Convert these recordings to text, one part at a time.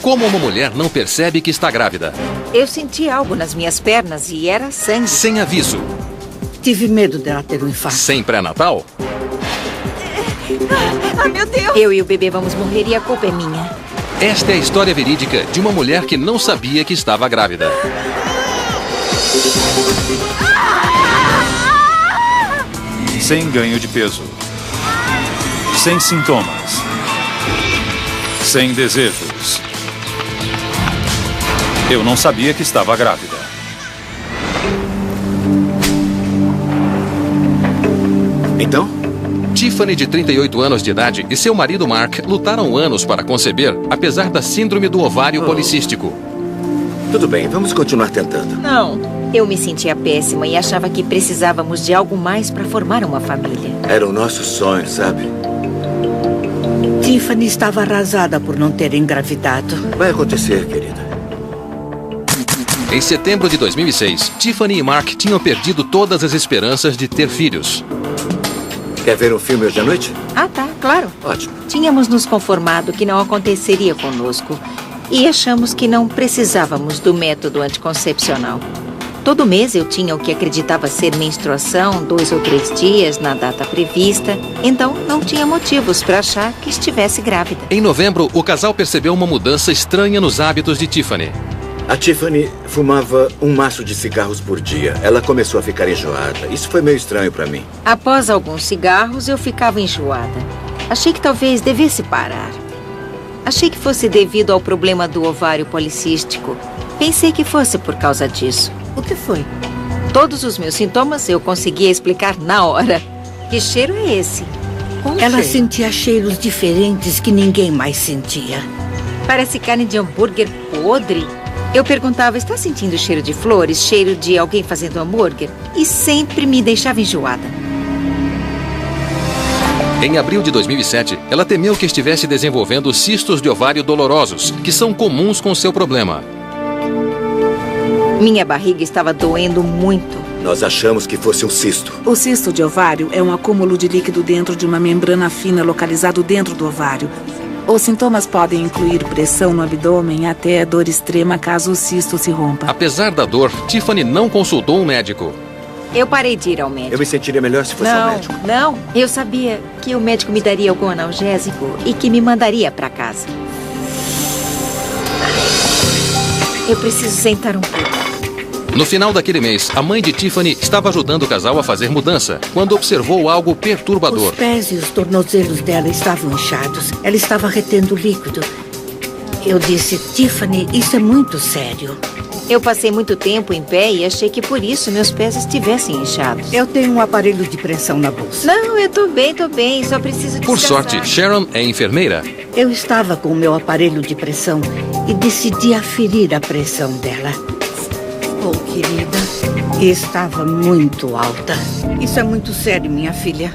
Como uma mulher não percebe que está grávida? Eu senti algo nas minhas pernas e era sangue. Sem aviso. Tive medo dela ter um infarto. Sem pré-natal? Ah, meu Deus! Eu e o bebê vamos morrer e a culpa é minha. Esta é a história verídica de uma mulher que não sabia que estava grávida. Sem ganho de peso. Sem sintomas. Sem desejos. Eu não sabia que estava grávida. Então? Tiffany, de 38 anos de idade, e seu marido Mark lutaram anos para conceber, apesar da síndrome do ovário policístico. Tudo bem, vamos continuar tentando. Não. Eu me sentia péssima e achava que precisávamos de algo mais para formar uma família. Era o nosso sonho, sabe? Tiffany estava arrasada por não ter engravidado. Vai acontecer, querida. Em setembro de 2006, Tiffany e Mark tinham perdido todas as esperanças de ter filhos. Quer ver um filme hoje à noite? Ah, tá, claro. Ótimo. Tínhamos nos conformado que não aconteceria conosco e achamos que não precisávamos do método anticoncepcional. Todo mês eu tinha o que acreditava ser menstruação, 2 ou 3 dias na data prevista, então não tinha motivos para achar que estivesse grávida. Em novembro, o casal percebeu uma mudança estranha nos hábitos de Tiffany. A Tiffany fumava um maço de cigarros por dia. Ela começou a ficar enjoada. Isso foi meio estranho para mim. Após alguns cigarros, eu ficava enjoada. Achei que talvez devesse parar. Achei que fosse devido ao problema do ovário policístico. Pensei que fosse por causa disso. O que foi? Todos os meus sintomas eu conseguia explicar na hora. Que cheiro é esse? Qual Ela cheiro? sentia cheiros diferentes que ninguém mais sentia. Parece carne de hambúrguer podre. Eu perguntava, está sentindo cheiro de flores? Cheiro de alguém fazendo hambúrguer? E sempre me deixava enjoada. Em abril de 2007, ela temeu que estivesse desenvolvendo cistos de ovário dolorosos, que são comuns com seu problema. Minha barriga estava doendo muito. Nós achamos que fosse um cisto. O cisto de ovário é um acúmulo de líquido dentro de uma membrana fina localizado dentro do ovário. Os sintomas podem incluir pressão no abdômen até dor extrema caso o cisto se rompa. Apesar da dor, Tiffany não consultou um médico. Eu parei de ir ao médico. Eu me sentiria melhor se fosse ao médico. Não. Eu sabia que o médico me daria algum analgésico e que me mandaria para casa. Eu preciso sentar um pouco. No final daquele mês, a mãe de Tiffany estava ajudando o casal a fazer mudança, quando observou algo perturbador. Os pés e os tornozelos dela estavam inchados. Ela estava retendo líquido. Eu disse, Tiffany, isso é muito sério. Eu passei muito tempo em pé e achei que por isso meus pés estivessem inchados. Eu tenho um aparelho de pressão na bolsa. Não, eu tô bem, só preciso descansar. Por sorte, Sharon é enfermeira. Eu estava com o meu aparelho de pressão e decidi aferir a pressão dela. Oh, querida, estava muito alta. Isso é muito sério, minha filha.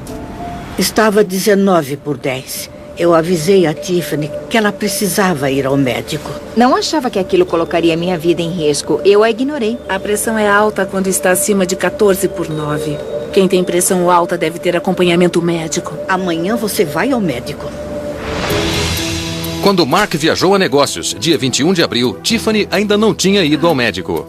Estava 19/10. Eu avisei a Tiffany que ela precisava ir ao médico. Não achava que aquilo colocaria minha vida em risco. Eu a ignorei. A pressão é alta quando está acima de 14/9. Quem tem pressão alta deve ter acompanhamento médico. Amanhã você vai ao médico. Quando Mark viajou a negócios, dia 21 de abril, Tiffany ainda não tinha ido ao médico.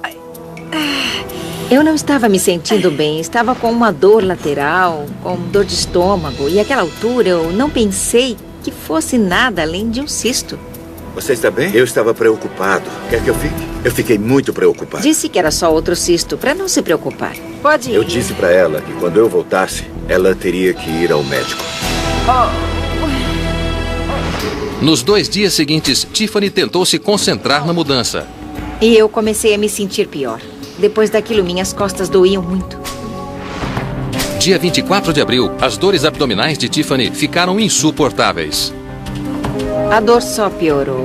Eu não estava me sentindo bem. Estava com uma dor lateral, com dor de estômago. E àquela altura eu não pensei que fosse nada além de um cisto. Você está bem? Eu estava preocupado. Quer que eu fique? Eu fiquei muito preocupado. Disse que era só outro cisto, para não se preocupar. Pode ir. Eu disse para ela que quando eu voltasse, ela teria que ir ao médico. Nos 2 dias seguintes, Tiffany tentou se concentrar na mudança. E eu comecei a me sentir pior. Depois daquilo, minhas costas doíam muito. Dia 24 de abril, as dores abdominais de Tiffany ficaram insuportáveis. A dor só piorou.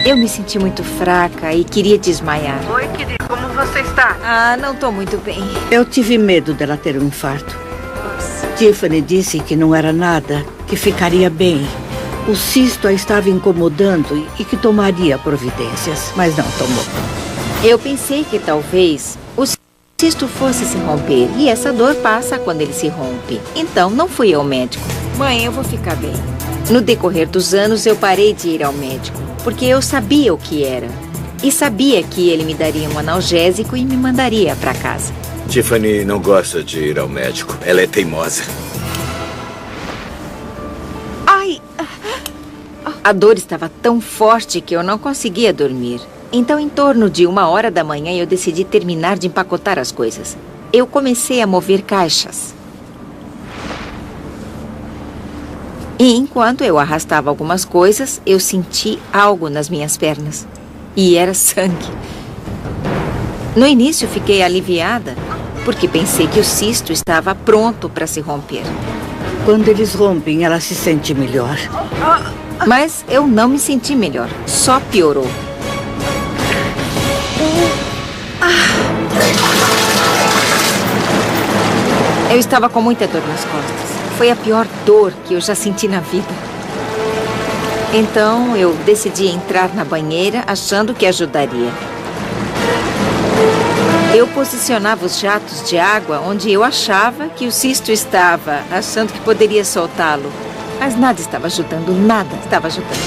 Eu me senti muito fraca e queria desmaiar. Oi, querida, como você está? Ah, não tô muito bem. Eu tive medo dela ter um infarto. Tiffany disse que não era nada, que ficaria bem. O cisto a estava incomodando e que tomaria providências, mas não tomou. Eu pensei que talvez o cisto fosse se romper e essa dor passa quando ele se rompe. Então não fui ao médico. Mãe, eu vou ficar bem. No decorrer dos anos, eu parei de ir ao médico, porque eu sabia o que era. E sabia que ele me daria um analgésico e me mandaria para casa. Tiffany não gosta de ir ao médico. Ela é teimosa. Ai! A dor estava tão forte que eu não conseguia dormir. Então, em torno de 1h da manhã, eu decidi terminar de empacotar as coisas. Eu comecei a mover caixas. E enquanto eu arrastava algumas coisas, eu senti algo nas minhas pernas. E era sangue. No início, fiquei aliviada, porque pensei que o cisto estava pronto para se romper. Quando eles rompem, ela se sente melhor. Mas eu não me senti melhor. Só piorou. Eu estava com muita dor nas costas. Foi a pior dor que eu já senti na vida. Então, eu decidi entrar na banheira achando que ajudaria. Eu posicionava os jatos de água onde eu achava que o cisto estava, achando que poderia soltá-lo. Mas nada estava ajudando, nada estava ajudando.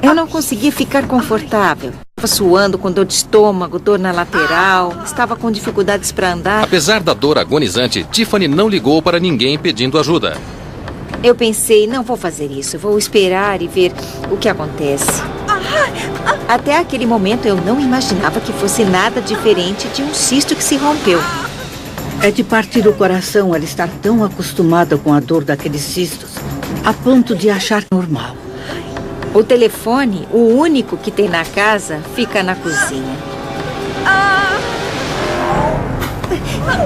Eu não conseguia ficar confortável. Estava suando com dor de estômago, dor na lateral, estava com dificuldades para andar. Apesar da dor agonizante, Tiffany não ligou para ninguém pedindo ajuda. Eu pensei, não vou fazer isso, vou esperar e ver o que acontece. Até aquele momento eu não imaginava que fosse nada diferente de um cisto que se rompeu. É de partir o coração ela estar tão acostumada com a dor daqueles cistos, a ponto de achar normal. O telefone, o único que tem na casa, fica na cozinha.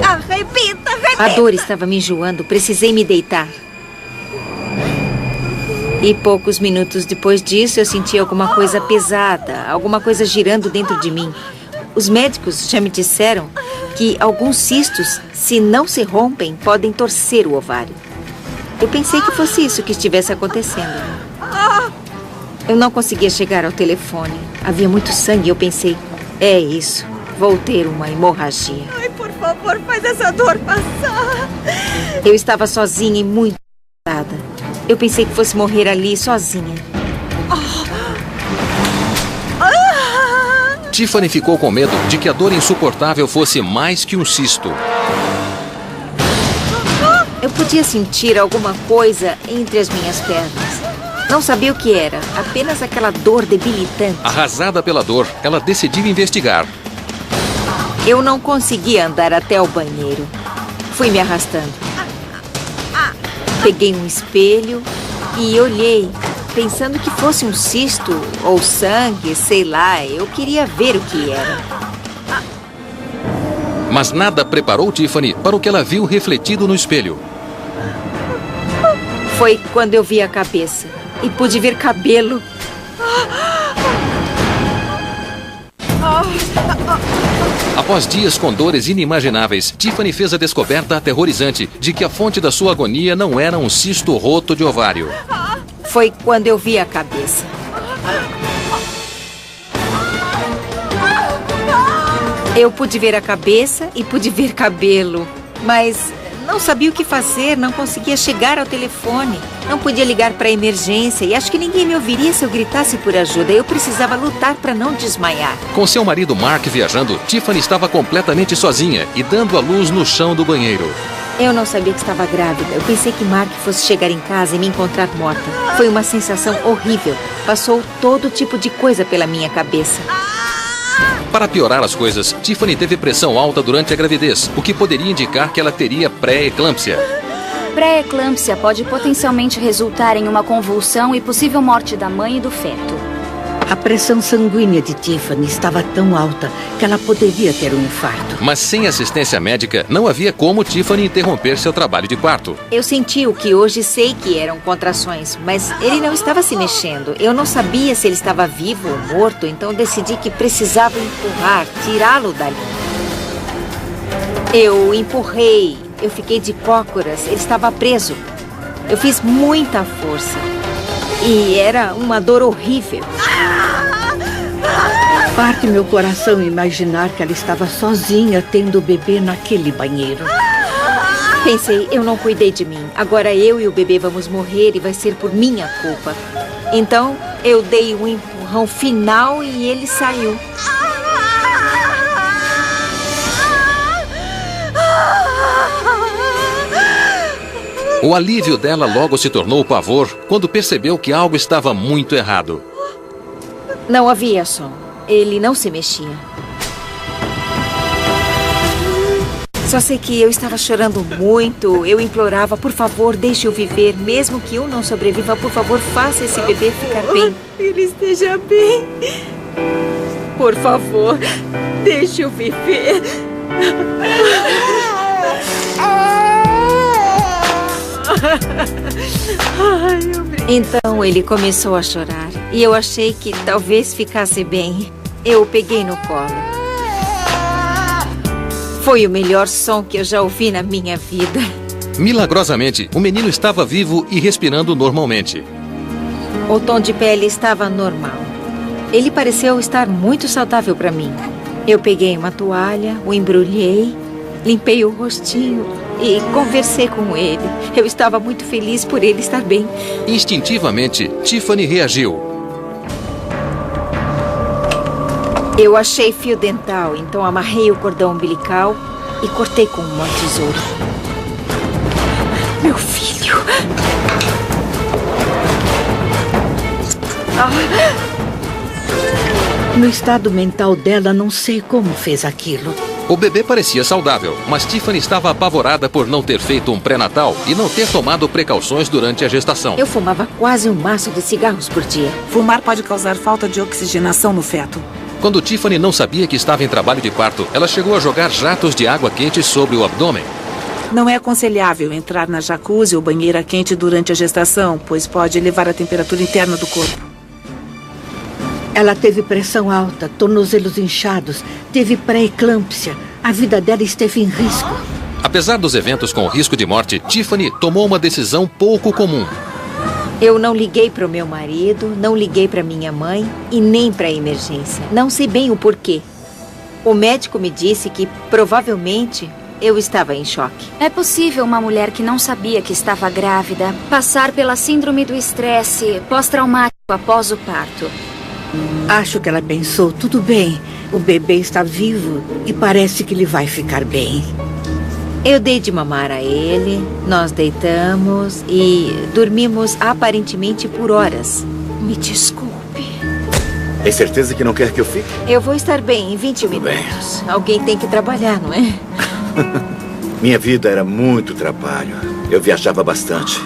Arrebenta! A dor estava me enjoando, precisei me deitar. E poucos minutos depois disso, eu senti alguma coisa pesada, alguma coisa girando dentro de mim. Os médicos já me disseram que alguns cistos, se não se rompem, podem torcer o ovário. Eu pensei que fosse isso que estivesse acontecendo. Eu não conseguia chegar ao telefone. Havia muito sangue e eu pensei, é isso, vou ter uma hemorragia. Ai, por favor, faz essa dor passar. Eu estava sozinha e muito cansada. Eu pensei que fosse morrer ali, sozinha. Tiffany ficou com medo de que a dor insuportável fosse mais que um cisto. Eu podia sentir alguma coisa entre as minhas pernas. Não sabia o que era, apenas aquela dor debilitante. Arrasada pela dor, ela decidiu investigar. Eu não conseguia andar até o banheiro. Fui me arrastando. Peguei um espelho e olhei, pensando que fosse um cisto ou sangue, sei lá. Eu queria ver o que era. Mas nada preparou Tiffany para o que ela viu refletido no espelho. Foi quando eu vi a cabeça e pude ver cabelo. Após dias com dores inimagináveis, Tiffany fez a descoberta aterrorizante de que a fonte da sua agonia não era um cisto roto de ovário. Foi quando eu vi a cabeça. Eu pude ver a cabeça e pude ver cabelo, mas não sabia o que fazer, não conseguia chegar ao telefone, não podia ligar para a emergência e acho que ninguém me ouviria se eu gritasse por ajuda. Eu precisava lutar para não desmaiar. Com seu marido Mark viajando, Tiffany estava completamente sozinha e dando à luz no chão do banheiro. Eu não sabia que estava grávida. Eu pensei que Mark fosse chegar em casa e me encontrar morta. Foi uma sensação horrível. Passou todo tipo de coisa pela minha cabeça. Para piorar as coisas, Tiffany teve pressão alta durante a gravidez, o que poderia indicar que ela teria pré-eclâmpsia. Pré-eclâmpsia pode potencialmente resultar em uma convulsão e possível morte da mãe e do feto. A pressão sanguínea de Tiffany estava tão alta que ela poderia ter um infarto. Mas sem assistência médica, não havia como Tiffany interromper seu trabalho de parto. Eu senti o que hoje sei que eram contrações, mas ele não estava se mexendo. Eu não sabia se ele estava vivo ou morto, então decidi que precisava empurrar, tirá-lo dali. Eu empurrei, eu fiquei de cócoras, ele estava preso. Eu fiz muita força e era uma dor horrível. Parte meu coração imaginar que ela estava sozinha tendo o bebê naquele banheiro. Pensei, eu não cuidei de mim. Agora eu e o bebê vamos morrer e vai ser por minha culpa. Então, eu dei um empurrão final e ele saiu. O alívio dela logo se tornou pavor quando percebeu que algo estava muito errado. Não havia som. Ele não se mexia. Só sei que eu estava chorando muito. Eu implorava, por favor, deixe-o viver. Mesmo que eu não sobreviva, por favor, faça esse bebê ficar bem. Ele esteja bem. Por favor, deixe-o viver. Então ele começou a chorar. E eu achei que talvez ficasse bem. Eu o peguei no colo. Foi o melhor som que eu já ouvi na minha vida. Milagrosamente, o menino estava vivo e respirando normalmente. O tom de pele estava normal. Ele pareceu estar muito saudável para mim. Eu peguei uma toalha, o embrulhei, limpei o rostinho e conversei com ele. Eu estava muito feliz por ele estar bem. Instintivamente, Tiffany reagiu. Eu achei fio dental, então amarrei o cordão umbilical e cortei com uma tesoura. Meu filho! No estado mental dela, não sei como fez aquilo. O bebê parecia saudável, mas Tiffany estava apavorada por não ter feito um pré-natal e não ter tomado precauções durante a gestação. Eu fumava quase um maço de cigarros por dia. Fumar pode causar falta de oxigenação no feto. Quando Tiffany não sabia que estava em trabalho de parto, ela chegou a jogar jatos de água quente sobre o abdômen. Não é aconselhável entrar na jacuzzi ou banheira quente durante a gestação, pois pode elevar a temperatura interna do corpo. Ela teve pressão alta, tornozelos inchados, teve pré-eclâmpsia. A vida dela esteve em risco. Apesar dos eventos com risco de morte, Tiffany tomou uma decisão pouco comum. Eu não liguei para o meu marido, não liguei para minha mãe e nem para a emergência. Não sei bem o porquê. O médico me disse que provavelmente eu estava em choque. É possível uma mulher que não sabia que estava grávida passar pela síndrome do estresse pós-traumático após o parto. Acho que ela pensou, tudo bem, o bebê está vivo e parece que ele vai ficar bem. Eu dei de mamar a ele, nós deitamos e dormimos aparentemente por horas. Me desculpe. Tem certeza que não quer que eu fique? Eu vou estar bem em 20 minutos. Alguém tem que trabalhar, não é? Minha vida era muito trabalho. Eu viajava bastante.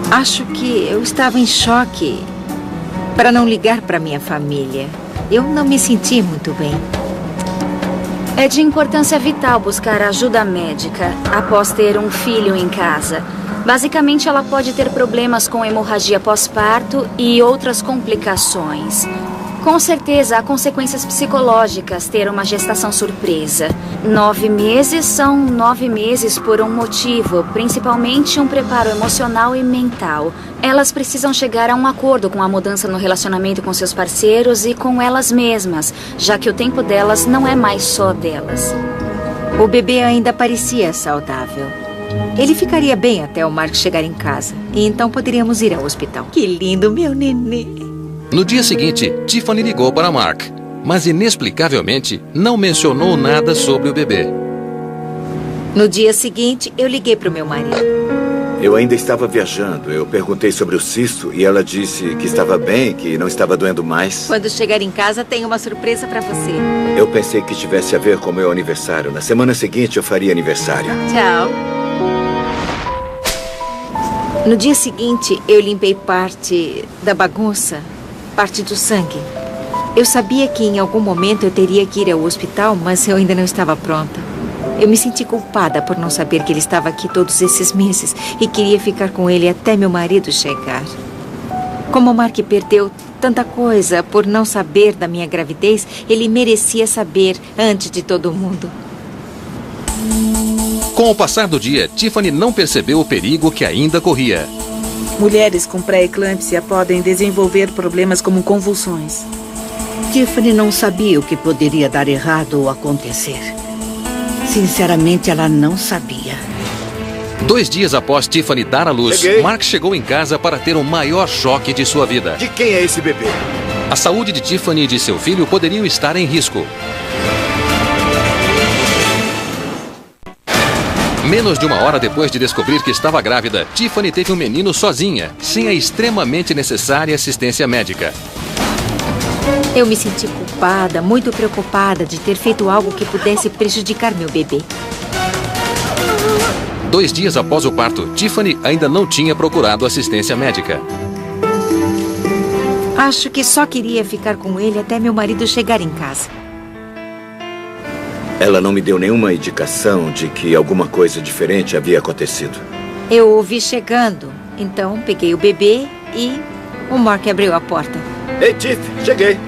Acho que eu estava em choque para não ligar para minha família. Eu não me senti muito bem. É de importância vital buscar ajuda médica após ter um filho em casa. Basicamente, ela pode ter problemas com hemorragia pós-parto e outras complicações. Com certeza, há consequências psicológicas ter uma gestação surpresa. 9 meses são 9 meses por um motivo, principalmente um preparo emocional e mental. Elas precisam chegar a um acordo com a mudança no relacionamento com seus parceiros e com elas mesmas, já que o tempo delas não é mais só delas. O bebê ainda parecia saudável. Ele ficaria bem até o Mark chegar em casa, e então poderíamos ir ao hospital. Que lindo, meu nenê! No dia seguinte, Tiffany ligou para Mark, mas inexplicavelmente não mencionou nada sobre o bebê. No dia seguinte, eu liguei para o meu marido. Eu ainda estava viajando. Eu perguntei sobre o cisto e ela disse que estava bem, que não estava doendo mais. Quando chegar em casa, tenho uma surpresa para você. Eu pensei que tivesse a ver com o meu aniversário. Na semana seguinte, eu faria aniversário. Tchau. No dia seguinte, eu limpei parte da bagunça, parte do sangue. Eu sabia que em algum momento eu teria que ir ao hospital, mas eu ainda não estava pronta. Eu me senti culpada por não saber que ele estava aqui todos esses meses e queria ficar com ele até meu marido chegar. Como o Mark perdeu tanta coisa por não saber da minha gravidez, ele merecia saber antes de todo mundo. Com o passar do dia, Tiffany não percebeu o perigo que ainda corria. Mulheres com pré-eclâmpsia podem desenvolver problemas como convulsões. Tiffany não sabia o que poderia dar errado ou acontecer. Sinceramente, ela não sabia. 2 dias após Tiffany dar à luz, Cheguei. Mark chegou em casa para ter o maior choque de sua vida. De quem é esse bebê? A saúde de Tiffany e de seu filho poderiam estar em risco. Menos de 1 hora depois de descobrir que estava grávida, Tiffany teve um menino sozinha, sem a extremamente necessária assistência médica. Eu me senti culpada, muito preocupada de ter feito algo que pudesse prejudicar meu bebê. 2 dias após o parto, Tiffany ainda não tinha procurado assistência médica. Acho que só queria ficar com ele até meu marido chegar em casa. Ela não me deu nenhuma indicação de que alguma coisa diferente havia acontecido. Eu o vi chegando, então peguei o bebê e o Mark abriu a porta. Ei, Tiff, cheguei.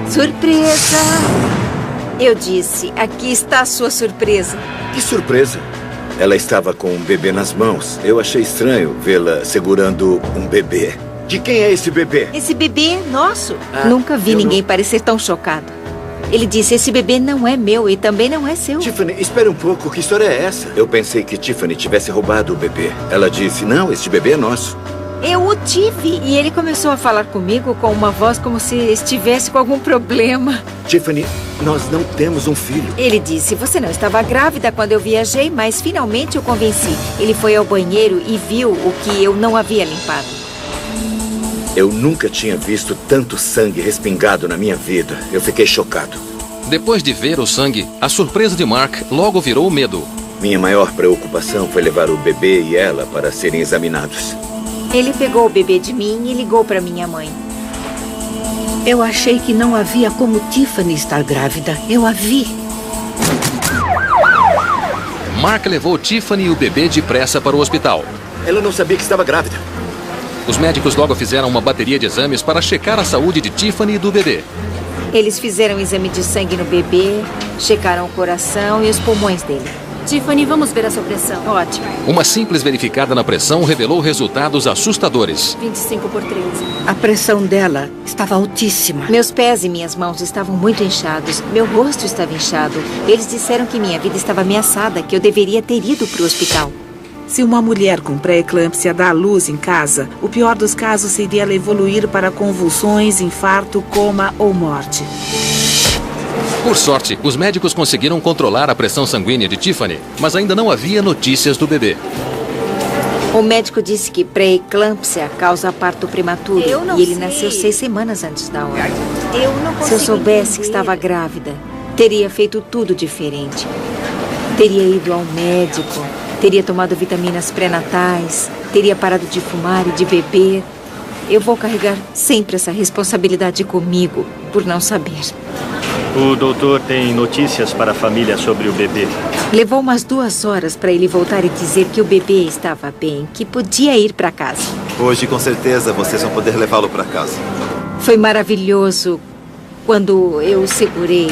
Surpresa! Eu disse, aqui está a sua surpresa. Que surpresa. Ela estava com um bebê nas mãos. Eu achei estranho vê-la segurando um bebê. De quem é esse bebê? Esse bebê é nosso. Nunca vi ninguém parecer tão chocado. Ele disse, esse bebê não é meu e também não é seu. Tiffany, espera um pouco. Que história é essa? Eu pensei que Tiffany tivesse roubado o bebê. Ela disse, não, este bebê é nosso. Eu o tive. E ele começou a falar comigo com uma voz como se estivesse com algum problema. Tiffany, nós não temos um filho. Ele disse, você não estava grávida quando eu viajei, mas finalmente o convenci. Ele foi ao banheiro e viu o que eu não havia limpado. Eu nunca tinha visto tanto sangue respingado na minha vida. Eu fiquei chocado. Depois de ver o sangue, a surpresa de Mark logo virou medo. Minha maior preocupação foi levar o bebê e ela para serem examinados. Ele pegou o bebê de mim e ligou para minha mãe. Eu achei que não havia como Tiffany estar grávida. Eu a vi. Mark levou Tiffany e o bebê depressa para o hospital. Ela não sabia que estava grávida. Os médicos logo fizeram uma bateria de exames para checar a saúde de Tiffany e do bebê. Eles fizeram um exame de sangue no bebê, checaram o coração e os pulmões dele. Tiffany, vamos ver a sua pressão. Ótimo. Uma simples verificada na pressão revelou resultados assustadores. 25/13. A pressão dela estava altíssima. Meus pés e minhas mãos estavam muito inchados. Meu rosto estava inchado. Eles disseram que minha vida estava ameaçada, que eu deveria ter ido para o hospital. Se uma mulher com pré-eclâmpsia dá à luz em casa, o pior dos casos seria ela evoluir para convulsões, infarto, coma ou morte. Por sorte, os médicos conseguiram controlar a pressão sanguínea de Tiffany, mas ainda não havia notícias do bebê. O médico disse que pré-eclâmpsia causa parto prematuro. E ele nasceu 6 semanas antes da hora. Eu não consigo Se eu soubesse que entender. estava grávida, teria feito tudo diferente. Teria ido ao médico, teria tomado vitaminas pré-natais, teria parado de fumar e de beber. Eu vou carregar sempre essa responsabilidade comigo, por não saber. O doutor tem notícias para a família sobre o bebê. Levou umas 2 horas para ele voltar e dizer que o bebê estava bem, que podia ir para casa. Hoje, com certeza, vocês vão poder levá-lo para casa. Foi maravilhoso quando eu o segurei,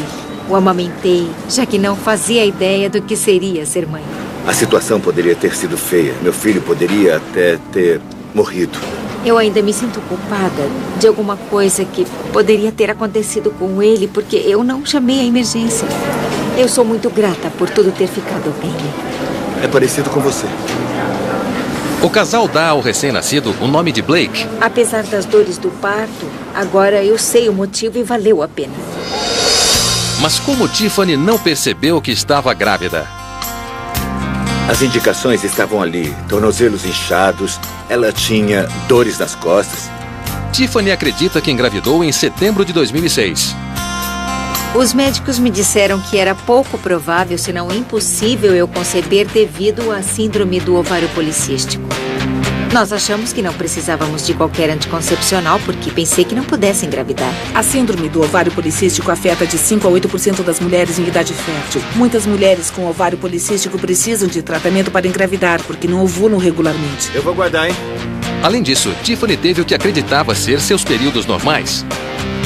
o amamentei, já que não fazia ideia do que seria ser mãe. A situação poderia ter sido feia. Meu filho poderia até ter morrido. Eu ainda me sinto culpada de alguma coisa que poderia ter acontecido com ele, porque eu não chamei a emergência. Eu sou muito grata por tudo ter ficado bem. É parecido com você. O casal dá ao recém-nascido o nome de Blake. Apesar das dores do parto, agora eu sei o motivo e valeu a pena. Mas como Tiffany não percebeu que estava grávida? As indicações estavam ali. Tornozelos inchados. Ela tinha dores nas costas. Tiffany acredita que engravidou em setembro de 2006. Os médicos me disseram que era pouco provável, se não impossível, eu conceber devido à síndrome do ovário policístico. Nós achamos que não precisávamos de qualquer anticoncepcional porque pensei que não pudesse engravidar. A síndrome do ovário policístico afeta de 5 a 8% das mulheres em idade fértil. Muitas mulheres com ovário policístico precisam de tratamento para engravidar porque não ovulam regularmente. Eu vou guardar, hein? Além disso, Tiffany teve o que acreditava ser seus períodos normais.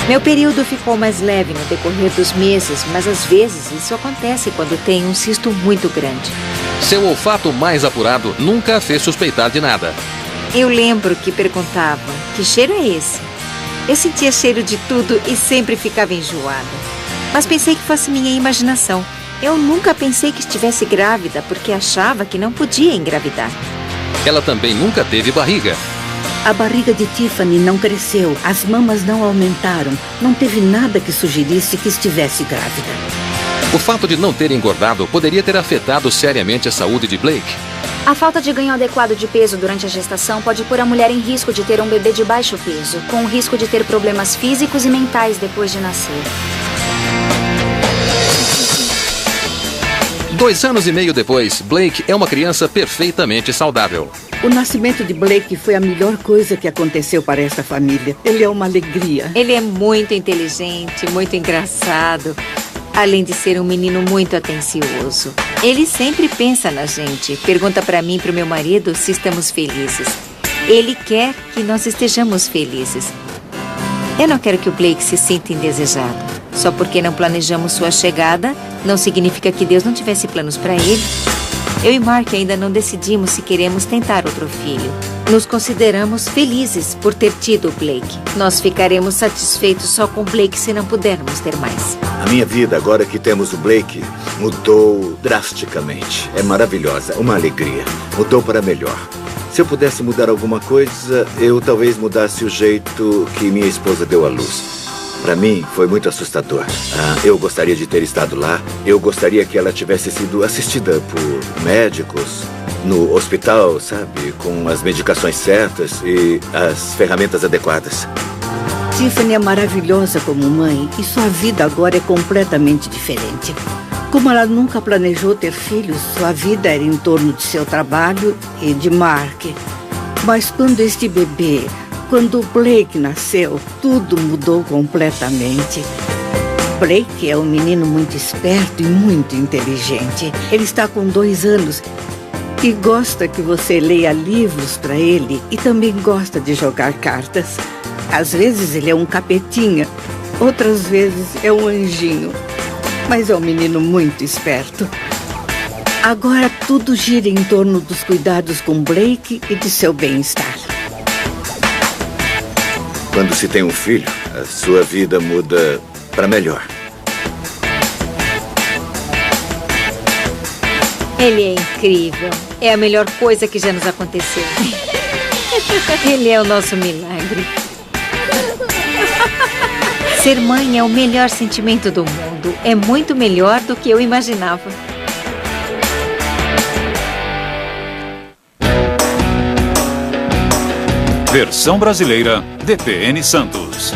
Meu período ficou mais leve no decorrer dos meses, mas às vezes isso acontece quando tem um cisto muito grande. Seu olfato mais apurado nunca a fez suspeitar de nada. Eu lembro que perguntavam, que cheiro é esse? Eu sentia cheiro de tudo e sempre ficava enjoada. Mas pensei que fosse minha imaginação. Eu nunca pensei que estivesse grávida, porque achava que não podia engravidar. Ela também nunca teve barriga. A barriga de Tiffany não cresceu, as mamas não aumentaram, não teve nada que sugerisse que estivesse grávida. O fato de não ter engordado poderia ter afetado seriamente a saúde de Blake. A falta de ganho adequado de peso durante a gestação pode pôr a mulher em risco de ter um bebê de baixo peso, com o risco de ter problemas físicos e mentais depois de nascer. 2 anos e meio depois, Blake é uma criança perfeitamente saudável. O nascimento de Blake foi a melhor coisa que aconteceu para esta família. Ele é uma alegria. Ele é muito inteligente, muito engraçado, além de ser um menino muito atencioso. Ele sempre pensa na gente, pergunta para mim e para o meu marido se estamos felizes. Ele quer que nós estejamos felizes. Eu não quero que o Blake se sinta indesejado. Só porque não planejamos sua chegada, não significa que Deus não tivesse planos para ele. Eu e Mark ainda não decidimos se queremos tentar outro filho. Nos consideramos felizes por ter tido o Blake. Nós ficaremos satisfeitos só com o Blake se não pudermos ter mais. A minha vida, agora que temos o Blake, mudou drasticamente. É maravilhosa, uma alegria. Mudou para melhor. Se eu pudesse mudar alguma coisa, eu talvez mudasse o jeito que minha esposa deu à luz. Para mim, foi muito assustador. Eu gostaria de ter estado lá. Eu gostaria que ela tivesse sido assistida por médicos no hospital, sabe? Com as medicações certas e as ferramentas adequadas. Tiffany é maravilhosa como mãe e sua vida agora é completamente diferente. Como ela nunca planejou ter filhos, sua vida era em torno de seu trabalho e de Mark. Mas quando o Blake nasceu, tudo mudou completamente. Blake é um menino muito esperto e muito inteligente. Ele está com 2 anos e gosta que você leia livros para ele e também gosta de jogar cartas. Às vezes ele é um capetinha, outras vezes é um anjinho. Mas é um menino muito esperto. Agora tudo gira em torno dos cuidados com Blake e de seu bem-estar. Quando se tem um filho, a sua vida muda para melhor. Ele é incrível. É a melhor coisa que já nos aconteceu. Ele é o nosso milagre. Ser mãe é o melhor sentimento do mundo. É muito melhor do que eu imaginava. Versão brasileira, DPN Santos.